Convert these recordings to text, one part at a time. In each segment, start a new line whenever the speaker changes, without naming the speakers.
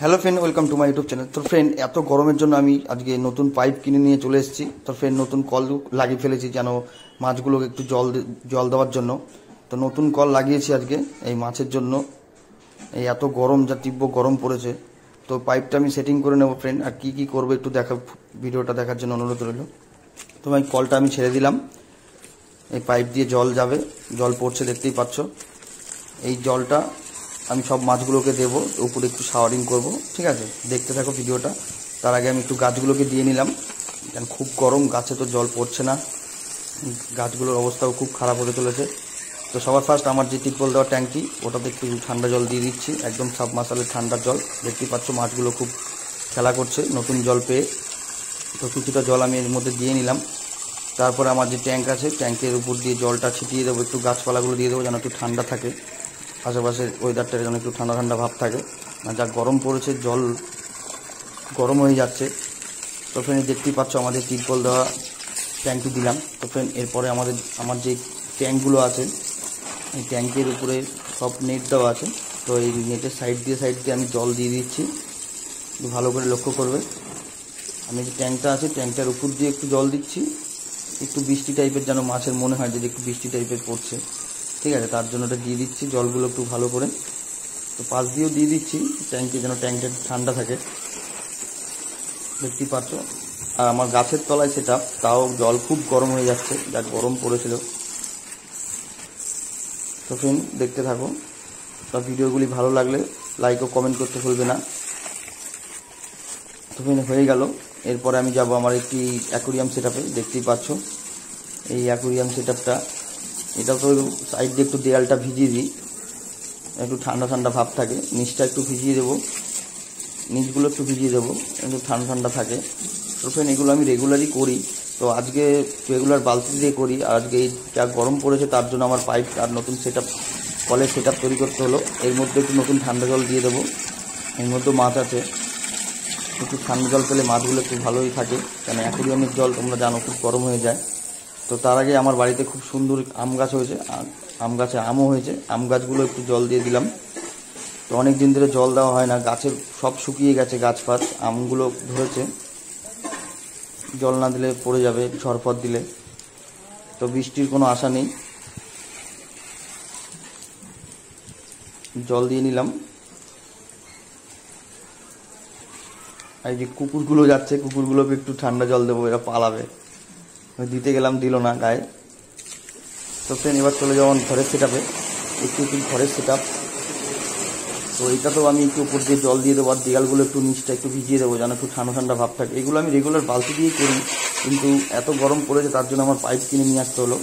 Hello friend, welcome to my YouTube channel. তো friend, এত গরমের জন্য আমি আজকে নতুন পাইপ কিনে নিয়ে চলে এসেছি। তো ফ্রেন্ড, নতুন কল লাগিয়ে ফেলেছি যেন মাছগুলোকে একটু জল দেওয়ার জন্য। তো নতুন কল লাগিয়েছি আজকে এই মাছের জন্য। এই এত গরম, যা তীব্র গরম পড়েছে, তো পাইপটা আমি সেটিং করে নেবো ফ্রেন্ড। আর কী করবো একটু ভিডিওটা দেখার জন্য অনুরোধ রইল। তো এই কলটা আমি ছেড়ে দিলাম, এই পাইপ দিয়ে জল যাবে, জল পড়ছে দেখতেই পাচ্ছ। এই জলটা আমি সব মাছগুলোকে দেবো, উপরে একটু শাওয়ারিং করব, ঠিক আছে? দেখতে থাকো ভিডিওটা। তার আগে আমি একটু গাছগুলোকে দিয়ে নিলাম, কারণ খুব গরম, গাছে তো জল পড়ছে না, গাছগুলোর অবস্থাও খুব খারাপ হতে চলেছে। তো সবার ফার্স্ট আমার যে টিপল দেওয়া ট্যাঙ্কি, ওটাতে একটু ঠান্ডা জল দিয়ে দিচ্ছি, একদম সাবমার্সালের ঠান্ডা জল। দেখতেই পাচ্ছ মাছগুলো খুব খেলা করছে নতুন জল পেয়ে। তো কিছুটা জল আমি এর মধ্যে দিয়ে নিলাম। তারপরে আমার যে ট্যাঙ্ক আছে, ট্যাঙ্কের উপর দিয়ে জলটা ছিটিয়ে দেবো, একটু গাছপালাগুলো দিয়ে দেবো যেন একটু ঠান্ডা থাকে, আশেপাশের ওয়েদারটা যেন একটু ঠান্ডা ঠান্ডা ভাব থাকে। যা গরম পড়েছে, জল গরম হয়ে যাচ্ছে। তো ফ্রেন্ড, দেখতেই পাচ্ছ আমাদের টিপল দেওয়া ট্যাঙ্কি দিলাম। তো ফ্রেন্ড, এরপরে আমার যে ট্যাঙ্কগুলো আছে, এই ট্যাঙ্কের উপরে সব নেট দেওয়া আছে। তো এই নেটের সাইড দিয়ে আমি জল দিয়ে দিচ্ছি, একটু ভালো করে লক্ষ্য করবে। আমি যে ট্যাঙ্কটা আছে, ট্যাঙ্কটার উপর দিয়ে একটু জল দিচ্ছি, একটু বৃষ্টি টাইপের যেন মাছের মনে হয় যে একটু বৃষ্টি টাইপের পড়ছে, ঠিক আছে? তার জন্য এটা দিয়ে দিচ্ছি জলগুলো একটু ভালো করে। তো পাশ দিয়েও দিয়ে দিচ্ছি ট্যাঙ্কে, যেন ট্যাঙ্কটা ঠান্ডা থাকে, দেখতেই পাচ্ছ। আর আমার গাছের তলায় সেটা, তাও জল খুব গরম হয়ে যাচ্ছে, যা গরম পড়েছিল। তো ফ্রেন্ড, দেখতে থাকো। তো ভিডিওগুলি ভালো লাগলে লাইক ও কমেন্ট করতে ভুলবে না। তো ফ্রেন্ড, হয়ে গেল। এরপরে আমি যাব আমার একটি অ্যাকোরিয়াম সেটআপে। দেখতেই পাচ্ছ এই অ্যাকোরিয়াম সেটআপটা, এটা তো সাইড দিয়ে একটু দেয়ালটা ভিজিয়ে দিই, একটু ঠান্ডা ঠান্ডা ভাব থাকে। নিচটা একটু ভিজিয়ে দেবো, নিচগুলো একটু ভিজিয়ে দেবো, একটু ঠান্ডা ঠান্ডা থাকে। তো ফ্রেন্ড, এগুলো আমি রেগুলারই করি। তো আজকে রেগুলার বালতি দিয়ে করি, আর আজকে এই যা গরম পড়েছে তার জন্য আমার পাইপ আর নতুন কলের সেটআপ তৈরি করতে হলো। এর মধ্যে একটু নতুন ঠান্ডা জল দিয়ে দেবো। এর মধ্যে মাছ আছে, একটু ঠান্ডা জল পেলে মাছগুলো একটু ভালোই থাকে, কেন অ্যাকোরিয়ামের জল তোমরা জানো খুব গরম হয়ে যায়। তো তার আগে আমার বাড়িতে খুব সুন্দর আম গাছ হয়েছে, আম গাছে আমও হয়েছে, আম গাছগুলো একটু জল দিয়ে দিলাম। তো অনেক দিন ধরে জল দেওয়া হয় না, গাছের সব শুকিয়ে গেছে গাছপাত, আমগুলো ধরেছে, জল না দিলে পড়ে যাবে ঝড়ফট দিলে। তো বৃষ্টির কোনো আশা নেই, জল দিয়ে নিলাম। এই যে কুকুরগুলো যাচ্ছে, কুকুরগুলোকে একটু ঠান্ডা জল দেবো, এরা পালাবে। দিতে গেলাম, দিল না গায়ে। তো ফ্রেন্ড, এবার চলে যাওয়ার ঘরের সেটআপে, একটু ঘরের সেটআপ। তো এটাতেও আমি একটু উপর দিয়ে জল দিয়ে দেবো, আর দেয়ালগুলো একটু নিচটা একটু ভিজিয়ে দেবো যেন একটু ঠান্ডা ঠান্ডা ভাব থাকে। এগুলো আমি রেগুলার বালতি দিয়েই করি, কিন্তু এত গরম পড়েছে তার জন্য আমার পাইপ কিনে নিয়ে আসতে হলো।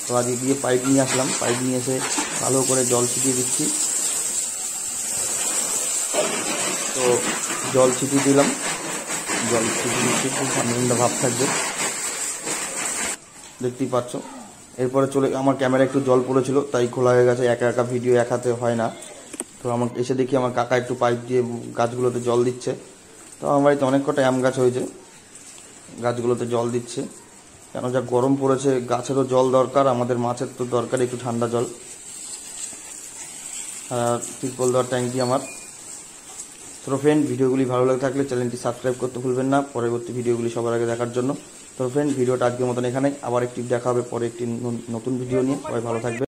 তো আজকে গিয়ে পাইপ নিয়ে আসলাম, পাইপ নিয়ে এসে ভালো করে জল ছিটিয়ে দিচ্ছি। তো জল ছিটিয়ে দিলাম, জল ছিটিয়ে দিচ্ছি, খুব ঠান্ডা ঠান্ডা ভাব থাকবে, দেখতেই পাচ্ছ। এরপরে আমার ক্যামেরা একটু জল পড়েছিল, তাই খোলা হয়ে গেছে, একা একা ভিডিও এক হাতে হয় না। তো আমার এসে দেখি আমার কাকা একটু পাইপ দিয়ে গাছগুলোতে জল দিচ্ছে। তো আমার বাড়িতে অনেক কটা আম গাছ হয়েছে, গাছগুলোতে জল দিচ্ছে, কেন যা গরম পড়েছে, গাছেরও জল দরকার, আমাদের মাছের তো দরকার একটু ঠান্ডা জল। আর টিপল দেওয়ার ট্যাঙ্কি আমার। তো ফ্রেন্ড, ভিডিওগুলি ভালো লাগে থাকলে চ্যানেলটি সাবস্ক্রাইব করতে ভুলবেন না, পরবর্তী ভিডিওগুলি সবার আগে দেখার জন্য। তো ফ্রেন্ড, ভিডিওটা আজকের মতন এখানেই, আবার একটি দেখা হবে পরে একটি নতুন ভিডিও নিয়ে। সবাই ভালো থাকবে।